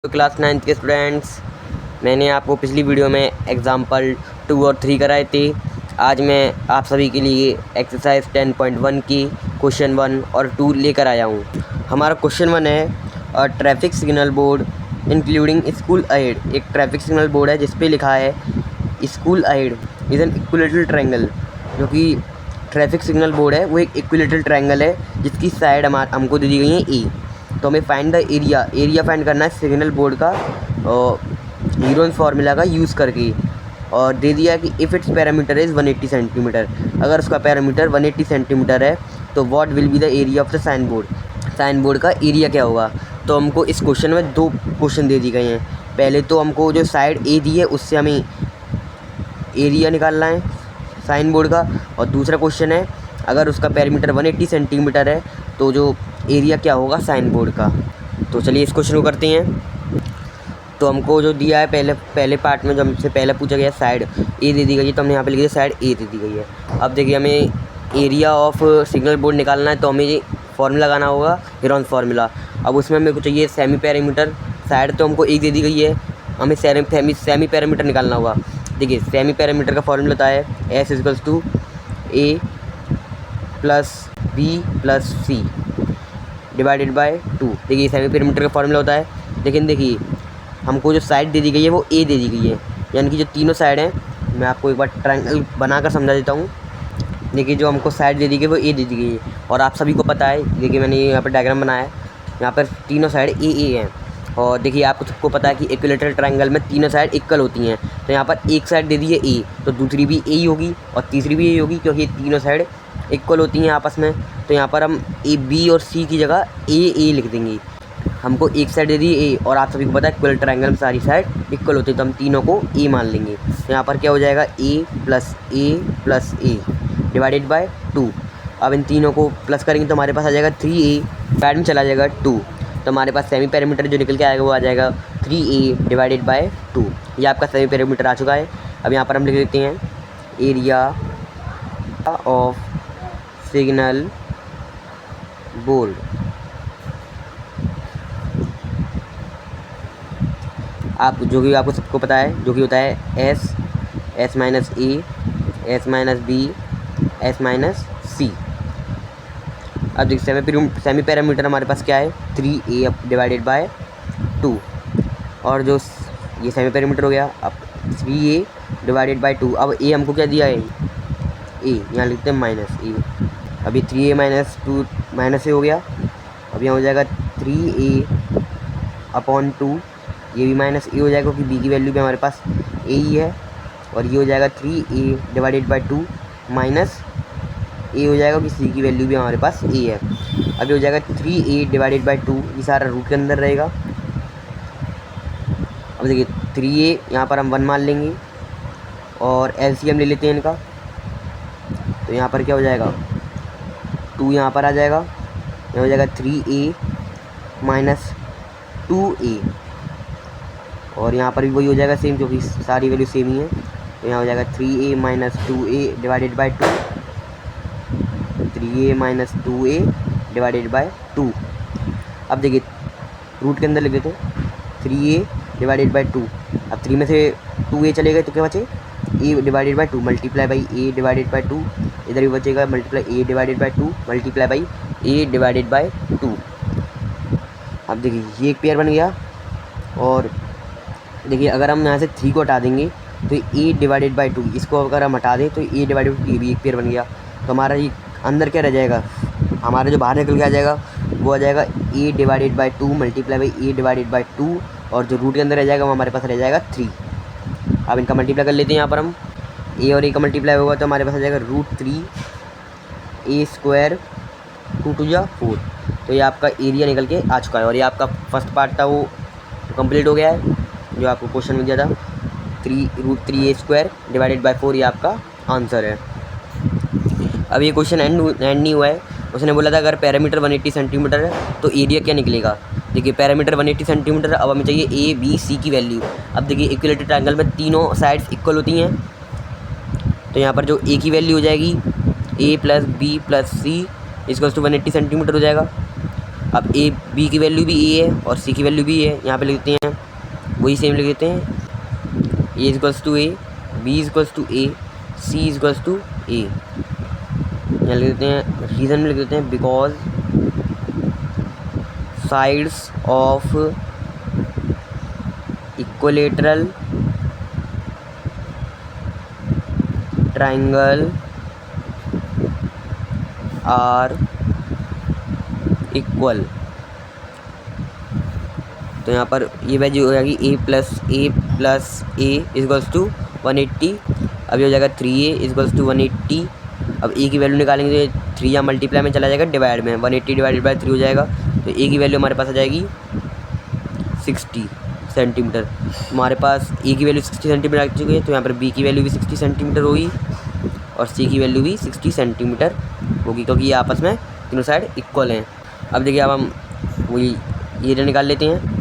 तो class 9th के students, मैंने आपको पिछली वीडियो में एग्जाम्पल 2 और 3 कराए थे। आज मैं आप सभी के लिए एक्सरसाइज 10.1 की क्वेश्चन 1 और 2 लेकर आया हूँ। हमारा क्वेश्चन 1 है traffic signal board including school ahead. एक ट्रैफिक सिग्नल बोर्ड है जिस पे लिखा है school ahead is an equilateral triangle. जो कि ट्रैफिक सिग्नल बोर्ड है वो एक इक्विलेटरल ट्रायंगल है जिसकी साइड हमको दे दी गई है ए। तो हमें फाइंड द एरिया फाइंड करना है सिग्नल बोर्ड का हीरोन फार्मूला का यूज़ करके। और दे दिया कि if it's parameter is 180 centimetre. अगर उसका पैरामीटर 180 सेंटीमीटर है तो what will be the area of the sign board. Sign board का एरिया क्या होगा। तो हमको इस क्वेश्चन में 2 क्वेश्चन दे दिए गए हैं। पहले तो हमको जो साइड ए दी है उससे हमें एरिया निकालना है साइन बोर्ड का, और दूसरा क्वेश्चन है अगर उसका पैरामीटर 180 सेंटीमीटर है तो जो एरिया क्या होगा साइन बोर्ड का। तो चलिए इस क्वेश्चन को करते हैं। तो हमको जो दिया है पहले पार्ट में जो हमसे पहले पूछा गया साइड ए दे दी गई है, तो हमने यहाँ पे लिख दिया साइड ए दे दी गई है। अब देखिए हमें एरिया ऑफ सिग्नल बोर्ड निकालना है तो हमें फार्मूला लगाना होगा हीरोन फार्मूला। अब उसमें मेरे को चाहिए सेमी पैरामीटर। साइड तो हमको ए दे दी गई है, हमें सेमी पैरामीटर निकालना होगा। देखिए सेमी पैरामीटर का फॉर्मूला होता है S equals to a plus b plus c divided by 2। देखिए सेमी पैरामीटर का फॉर्मूला होता है। लेकिन देखिए हमको जो साइड दे दी गई है वो ए दे दी गई है, यानी कि जो तीनों साइड हैं, मैं आपको एक बार ट्रायंगल बनाकर समझा देता हूँ। देखिए जो हमको साइड दे दी गई वो ए दे दी गई है, और आप सभी को पता है, देखिए मैंने यहाँ पर डायग्राम बनाया है, यहाँ पर तीनों साइड ए हैं। और देखिए आपको सबको पता है कि इक्विलेटरल ट्रायंगल में तीनों साइड इक्वल होती हैं। तो यहाँ पर एक साइड दे दी है ए तो दूसरी भी ए ही होगी और तीसरी भी ए होगी, क्योंकि ये तीनों साइड इक्वल होती हैं आपस में। तो यहाँ पर हम ए बी और सी की जगह ए लिख देंगे। हमको एक साइड दे दी ए, और आप सभी को पता है इक्विलेटरल ट्रायंगल में सारी साइड इक्वल होती है, तो हम तीनों को ए मान लेंगे। तो यहाँ पर क्या हो जाएगा ए प्लस ए डिवाइडेड बाय 2। अब इन तीनों को प्लस करेंगे तो हमारे पास आ जाएगा 3a, साइड में चला जाएगा 2, तो हमारे पास सेमी पैरामीटर जो निकल के आएगा वो आ जाएगा 3a डिवाइडेड बाय 2। ये आपका सेमी पैरामीटर आ चुका है। अब यहाँ पर हम लिख देते हैं एरिया ऑफ सिग्नल बोर्ड। आप जो भी आपको सबको पता है, जो कि होता है S minus A, S minus B, S minus C. अब देखिए सेमी पैरामीटर हमारे पास क्या है 3a डिवाइडेड बाय 2, और जो ये सेमी पैरामीटर हो गया। अब 3a डिवाइडेड बाय 2। अब a हमको क्या दिया है a, यहाँ लिखते हैं माइनस ए। अभी 3a माइनस 2 माइनस ए हो गया। अब यहाँ हो जाएगा 3a अपॉन 2, ये भी माइनस ए हो जाएगा क्योंकि b की वैल्यू भी हमारे पास a ही है। और ये हो जाएगा 3a डिवाइडेड बाय 2 माइनस ए हो जाएगा कि सी की वैल्यू भी हमारे पास ए है। अब ये हो जाएगा 3a डिवाइडेड बाय 2, ये सारा रूट के अंदर रहेगा। अब देखिए 3a यहाँ पर हम 1 मान लेंगे और एलसीएम ले लेते हैं इनका। तो यहाँ पर क्या हो जाएगा 2 यहाँ पर आ जाएगा, यहाँ हो जाएगा 3a माइनस 2a, और यहाँ पर भी वही हो जाएगा सेम, क्योंकि सारी वैल्यू सेम ही है। तो यहाँ हो जाएगा 3a minus 2a divided by 2, 3a minus 2a divided by 2। अब देखिए रूट के अंदर लिख देते हैं 3a डिवाइडेड बाय 2। अब 3 में से 2a चले गए तो क्या बचे a divided by 2 multiply by a divided by 2। इधर भी बचेगा multiply a divided by 2 multiply by a divided by 2। अब देखिए ये एक पेयर बन गया। और देखिए अगर हम यहाँ से 3 को हटा देंगे तो a डिवाइडेड बाय 2, इसको अगर हम हटा दें तो a डिवाइडेड बाई 2 भी एक पेयर बन गया। तो हमारा ये अंदर क्या रह जाएगा, हमारा जो बाहर निकल के आ जाएगा वो आ जाएगा a divided by 2 multiply by a divided by 2, और जो रूट के अंदर रह जाएगा वो हमारे पास रह जाएगा 3। अब इनका मल्टीप्लाई कर लेते हैं। यहाँ पर हम a और a का मल्टीप्लाई होगा तो हमारे पास आ जाएगा √3a स्क्वायर 2 2 जा 4। तो ये आपका एरिया निकल के आ चुका है, और ये आपका फर्स्ट पार्ट था वो कंप्लीट हो गया है, जो आपको क्वेश्चन में दिया था 3√3a स्क्वायर डिवाइडेड बाय 4, ये आपका आंसर है। अब ये क्वेश्चन एंड नहीं हुआ है। उसने बोला था अगर पैरामीटर 180 सेंटीमीटर है तो एरिया क्या निकलेगा। देखिए पैरामीटर 180 सेंटीमीटर, अब हमें चाहिए ए बी सी की वैल्यू। अब देखिए इक्विलेटरल ट्रायंगल में तीनों साइड्स इक्वल होती हैं, तो यहाँ पर जो ए की वैल्यू हो जाएगी a plus b plus c equals to 180 centimetre हो जाएगा। अब ए बी की वैल्यू भी ए है और सी की वैल्यू भी है, यहाँ पे लिखते हैं वही सेम लिख देते हैं, A equals to A, B equals to A, C equals to A. यहाँ लिख देते हैं, रीज़न में लिख देते हैं because sides of equilateral triangle are equal. तो यहाँ पर ये वैल्यू हो जाएगी A plus A equals to 180। अब ये हो जाएगा 3a इक्वल्स टू 180। अब ए की वैल्यू निकालेंगे तो 3 या मल्टीप्लाई में चला जाएगा डिवाइड में, 180 डिवाइडेड बाई 3 हो जाएगा। तो ए की वैल्यू हमारे पास आ जाएगी 60 सेंटीमीटर। हमारे पास ए की वैल्यू 60 सेंटीमीटर आ चुकी है, तो यहाँ पर बी की वैल्यू भी 60 सेंटीमीटर होगी और सी की वैल्यू भी 60 सेंटीमीटर होगी, क्योंकि ये आपस में तीनों साइड इक्वल हैं। अब देखिए, अब हम वही एरिया निकाल लेते हैं।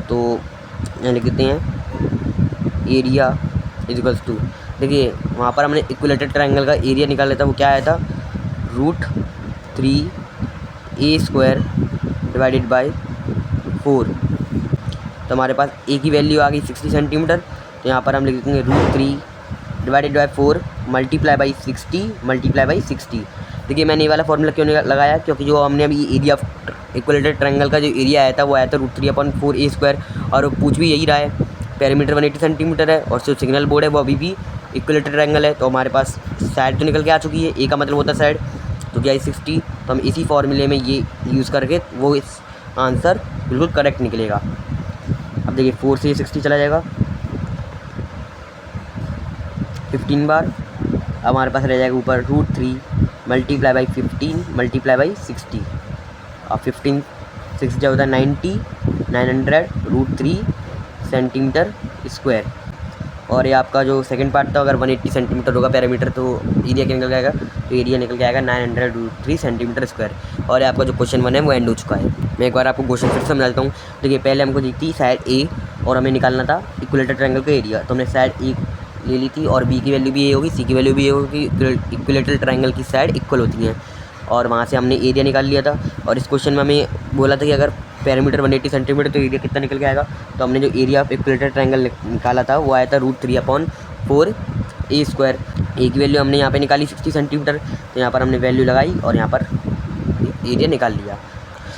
तो यहाँ लिख देते हैं एरिया इक्वल्स टू, देखिए वहाँ पर हमने इक्विलेटरल ट्रायंगल का एरिया निकाला था, वो क्या आया था, √3a² डिवाइडेड बाई 4। तो हमारे पास ए की वैल्यू आ गई 60 सेंटीमीटर। तो यहाँ पर हम लिख देंगे √3 डिवाइडेड बाई 4 मल्टीप्लाई बाई 60। देखिए मैंने ये वाला फॉर्मूला क्यों लगाया, क्योंकि जो हमने अभी एरिया इक्विलेटरल ट्रायंगल का जो एरिया आया था वो आया था √3/4a², और वो पूछ भी यही रहा है। पेरीमीटर 180 सेंटीमीटर है और जो सिग्नल बोर्ड है वो अभी भी इक्विलेटरल ट्रायंगल है। तो हमारे पास साइड तो निकल के आ चुकी है, ए का मतलब होता है साइड, तो क्या है 60। तो हम इसी फॉर्मूले में ये यूज़ करके वो इस आंसर बिल्कुल करेक्ट निकलेगा। अब देखिए 4 से 60 चला जाएगा 15 बार। अब हमारे पास रह जाएगा ऊपर √3 मल्टीप्लाई बाई 15 मल्टीप्लाई बाई 60। और 15 6 जो होता है 900 √3 सेंटीमीटर स्क्वायर। और ये आपका जो सेकंड पार्ट था, अगर 180 सेंटीमीटर होगा पैरामीटर तो एरिया क्या निकल के आएगा, तो एरिया निकल के आएगा 900 √3 सेंटीमीटर स्क्वायर। और आपका जो क्वेश्चन 1 है वो एंड हो चुका है। मैं एक बार आपको क्वेश्चन फिर समझा देता हूँ। देखिए पहले हमको दी थी साइड ए और हमें निकालना था इक्विलेटरल ट्रायंगल का एरिया, तो हमने साइड ए ले ली थी और बी की वैल्यू भी ये होगी, सी की वैल्यू भी ये होगी। इक्विलेटरल ट्रायंगल की साइड इक्वल होती हैं और वहाँ से हमने एरिया निकाल लिया था। और इस क्वेश्चन में हमें बोला था कि अगर पैरामीटर 180 सेंटीमीटर तो एरिया कितना निकल के आएगा, तो हमने जो एरिया ऑफ इक्विलेटरल ट्रायंगल निकाला था वो आया था √3/4a²। ए की वैल्यू हमने यहाँ पे निकाली 60 सेंटीमीटर, तो यहाँ पर हमने वैल्यू लगाई और यहाँ पर एरिया निकाल लिया।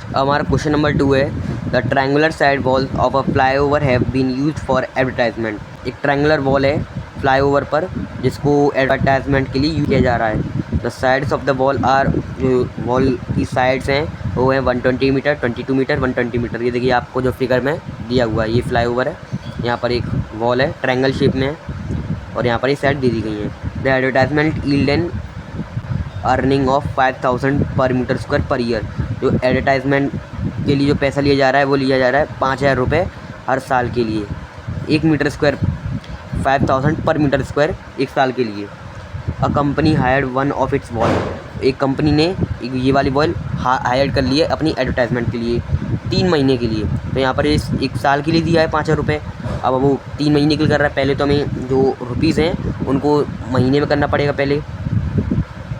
अब हमारा क्वेश्चन नंबर 2 है, the triangular side wall of a flyover have been used for advertisement. एक ट्रायंगुलर वॉल है फ्लाईओवर पर जिसको एडवर्टाइजमेंट के लिए यूज किया जा रहा है। The sides of the wall are, जो वॉल की साइड्स हैं वो है 120 मीटर, 22 मीटर, 120 मीटर। ये देखिए आपको जो फिगर में दिया हुआ है, ये फ्लाईओवर है, यहाँ पर एक वॉल है ट्रायंगल शेप में है और यहाँ पर ये साइड दे दी गई है। The advertisement yield an earning of 5000 per metre square per year. जो एडवर्टाइजमेंट के लिए जो पैसा लिया जा रहा है वो लिया जा रहा है 5000 रुपये हर साल के लिए। 1 metre square 5000 per metre square एक साल के लिए। A company hired one of its wall, एक कंपनी ने ये वाली वॉल हायर कर ली है अपनी एडवर्टाइजमेंट के लिए 3 महीने के लिए। तो यहाँ पर इस 1 साल के लिए दिया है 5000 रुपये, अब वो 3 महीने के लिए कर रहा है। पहले तो हमें जो रुपीज़ हैं उनको महीने में करना पड़ेगा पहले।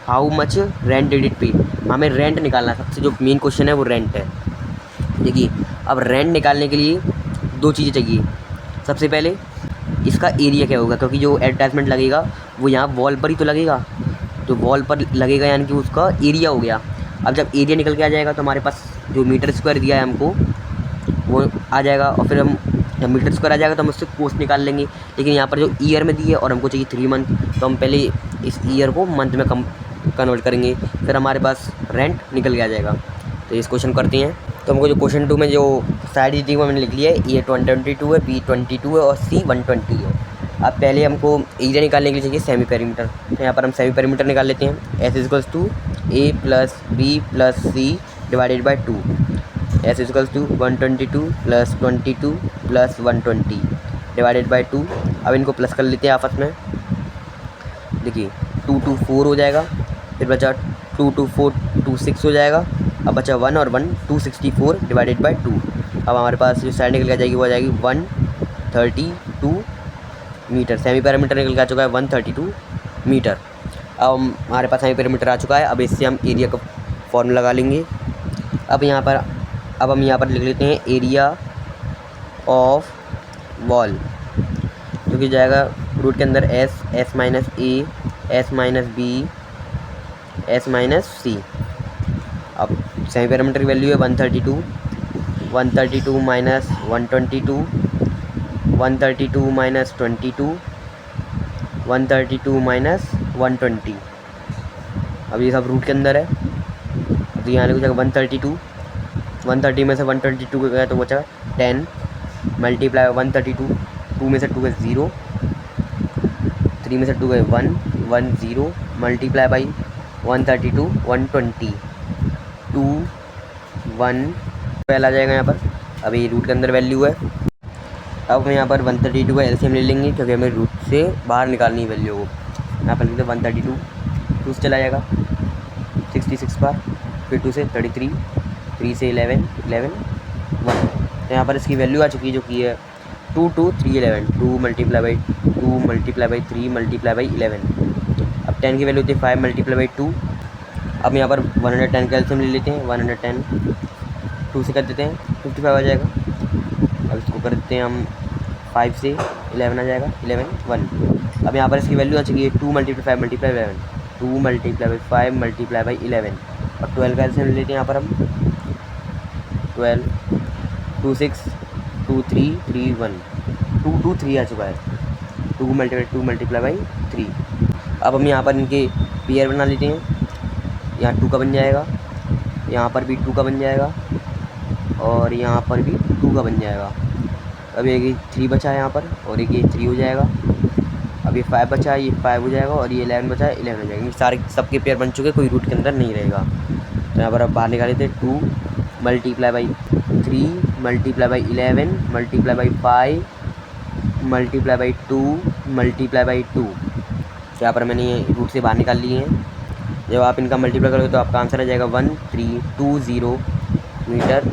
How much rent did it पे, हमें रेंट निकालना है, सबसे जो मेन क्वेश्चन है वो रेंट है। देखिए अब रेंट निकालने के लिए 2 चीज़ें चाहिए। सबसे पहले इसका एरिया क्या होगा, क्योंकि जो एडवर्टाइजमेंट लगेगा वो यहाँ वॉल पर ही तो लगेगा, तो वॉल पर लगेगा यानी कि उसका एरिया हो गया। अब जब एरिया निकल के आ जाएगा तो हमारे पास जो मीटर स्क्वायर दिया है हमको वो आ जाएगा, और फिर हम जब मीटर स्क्वायर आ जाएगा तो हम उससे कोस्ट निकाल लेंगे। लेकिन यहाँ पर जो ईयर में दी है और हमको चाहिए 3 मंथ, तो हम पहले इस ईयर को मंथ में कन्वर्ट करेंगे, फिर हमारे पास रेंट निकल के आ जाएगा। तो इस क्वेश्चन करते हैं। तो हमको जो क्वेश्चन 2 में जो साइड दी वो मैंने लिख लिया है, ए 122 है, बी 22 है और सी 120 है। अब पहले हमको एरिया निकालने के लिए चाहिए सेमी पेरीमीटर, तो यहाँ पर हम सेमी पेरीमीटर निकाल लेते हैं। S equals to a plus b plus c divided by 2। S equals to 122 plus 22 plus 120 divided by 2। अब इनको प्लस कर लेते हैं आपस में। देखिए 2 2 4 हो जाएगा, फिर बचा 2 2 4 2 6 हो जाएगा। अब बचा 1 और 1 264 डिवाइडेड बाई 2। अब हमारे पास जो साइड निकल के आ जाएगी वो आ जाएगी 132 मीटर। सेमी पैरामीटर निकल के आ चुका है 132 मीटर। अब हमारे पास सेमी पैरामीटर आ चुका है। अब इससे हम एरिया का फॉर्मूला लगा लेंगे। अब हम यहाँ पर लिख लेते हैं एरिया ऑफ वॉल, जो कि जाएगा रूट के अंदर S, S minus A, S minus B, S minus C. अब सेमी पैरामीटर की वैल्यू है 132, 132 माइनस 122, 132 माइनस 22, 132 माइनस 120। अब ये सब रूट के अंदर है, तो यहाँ लिखो जाएगा 132, 130 में से 122 गया तो बचा 10 मल्टीप्लाई 132, 2 में से 2 गए 0, 3 में से 2 गए 1, 1 0 मल्टीप्लाई बाई 132, 120, 2 1 12 आ जाएगा यहाँ पर। अभी रूट के अंदर वैल्यू है। अब हम यहाँ पर 132 का एलसीएम ले लेंगे, क्योंकि हमें रूट से बाहर निकालनी है वैल्यू को। यहाँ पर लिखते 132, 2 से चला जाएगा 66 बार, फिर 2 से 33, 3 से 11, 11 1। तो यहाँ पर इसकी वैल्यू आ चुकी है, जो कि है 2 2 3 11, 2 multiply by 2 multiply by 3 multiply by 11। अब 10 की वैल्यू होती है 5 मल्टीप्लाई बाई 2। अब यहाँ पर 110 का एलसीएम ले लेते हैं, 110 2 से कर देते हैं 55 आ जाएगा। अब इसको कर देते हैं हम 5 से 11 आ जाएगा, 11 1। अब यहाँ पर इसकी वैल्यू आ चुकी है 2 multiply 5 multiply 11, 2 multiply by 5 multiply by 11। और 12 का एलसीएम ले लेते हैं यहाँ पर हम, 12 2 6 2 3 3 1, 2 2 3 आ चुका है, 2 मल्टीप्लाई बाई 3। अब हम यहाँ पर इनके पेयर बना लेते हैं। यहाँ 2 का बन जाएगा, यहाँ पर भी 2 का बन जाएगा, और यहाँ पर भी 2 का बन जाएगा। अब एक 3 बचा है यहाँ पर, और एक ये 3 हो जाएगा। अब ये 5 बचा है, ये 5 हो जाएगा, और ये 11 बचा है, 11 हो जाएगा। ये सारे सबके पेयर बन चुके, कोई रूट के अंदर नहीं रहेगा। तो यहाँ पर अब बाहर निकाले थे 2 multiply by 3 multiply by 11 multiply by 5 multiply by 2 multiply by 2। तो यहाँ पर मैंने ये रूट से बाहर निकाल लिए हैं। जब आप इनका मल्टीप्लाई करोगे तो आपका आंसर आ जाएगा 1320 मीटर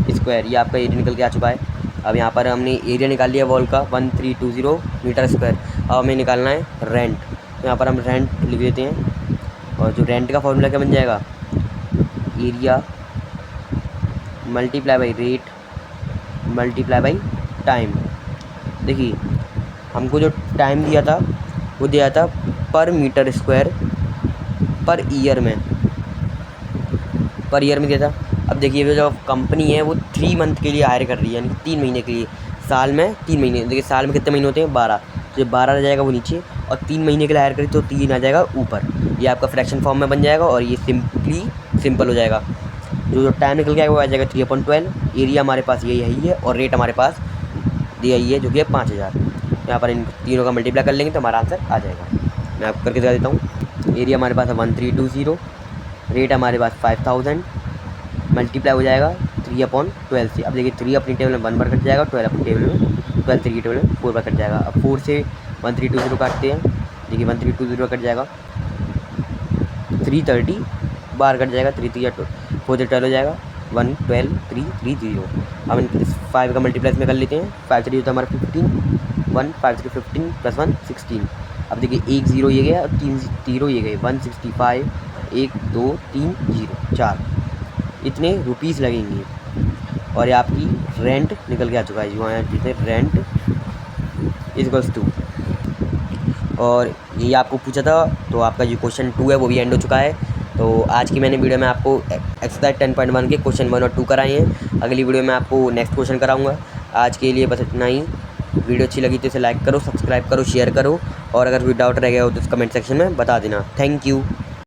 स्क्वायर। ये आपका एरिया निकल के आ चुका है। अब यहाँ पर हमने एरिया निकाल लिया वॉल का 1320 मीटर स्क्वायर। अब हमें निकालना है रेंट। तो यहाँ पर हम रेंट लिख देते हैं, और जो रेंट का फॉर्मूला क्या बन जाएगा, area multiply by rate multiply by time. देखिए हमको जो टाइम दिया था वो दिया था पर मीटर स्क्वायर पर ईयर में दिया था। अब देखिए जो कंपनी है वो 3 मंथ के लिए हायर कर रही है, यानी 3 महीने के लिए। साल में 3 महीने, देखिए साल में कितने महीने होते हैं, 12। तो 12 आ जाएगा वो नीचे, और 3 महीने के लिए हायर करी तो 3 आ जाएगा ऊपर। ये आपका फ्रैक्शन फॉर्म में बन जाएगा, और ये सिंपल हो जाएगा। जो टाइम निकल गया वो आ जाएगा 3/12। एरिया हमारे पास यही है, और रेट हमारे पास दिया ही है, जो कि है 5000। यहाँ पर इन तीनों का मल्टीप्लाई कर लेंगे तो हमारा आंसर आ जाएगा। मैं आपको करके दिखा देता हूँ। एरिया हमारे पास है 1320, रेट हमारे पास 5000, मल्टीप्लाई हो जाएगा 3/12 से। अब देखिए 3 अपनी टेबल में 1 बार कट जाएगा, 12 अपनी टेबल में 12 3 की टेबल में 4 बार कट जाएगा। अब 4 से 1320 काटते हैं, देखिए 1320 कट जाएगा, 330 बार कट जाएगा, 3 3 4 12 हो जाएगा, 1 12 3 3 0। अब इस 5 का मल्टीप्लाई में कर लेते हैं। 5 3 होता है हमारा 15, 1 5 3 15 + 1 16। अब देखिए 1 0 ये गया, और 3 0 ये गए, 165 1 2 3 0 4 इतने रुपीज़ लगेंगे। और ये आपकी रेंट निकल के आ चुका है, जो यहाँ जितने रेंट इक्वल्स टू। और ये आपको पूछा था, तो आपका जो क्वेश्चन 2 है वो भी एंड हो चुका है। तो आज की मैंने वीडियो में आपको एक्सरसाइज 10.1 के क्वेश्चन 1 और 2 कराए हैं। अगली वीडियो में आपको नेक्स्ट क्वेश्चन कराऊंगा। आज के लिए बस इतना ही। वीडियो अच्छी लगी तो इसे लाइक करो, सब्सक्राइब करो, शेयर करो, और अगर कोई डाउट रह गया हो तो कमेंट सेक्शन में बता देना। Thank you.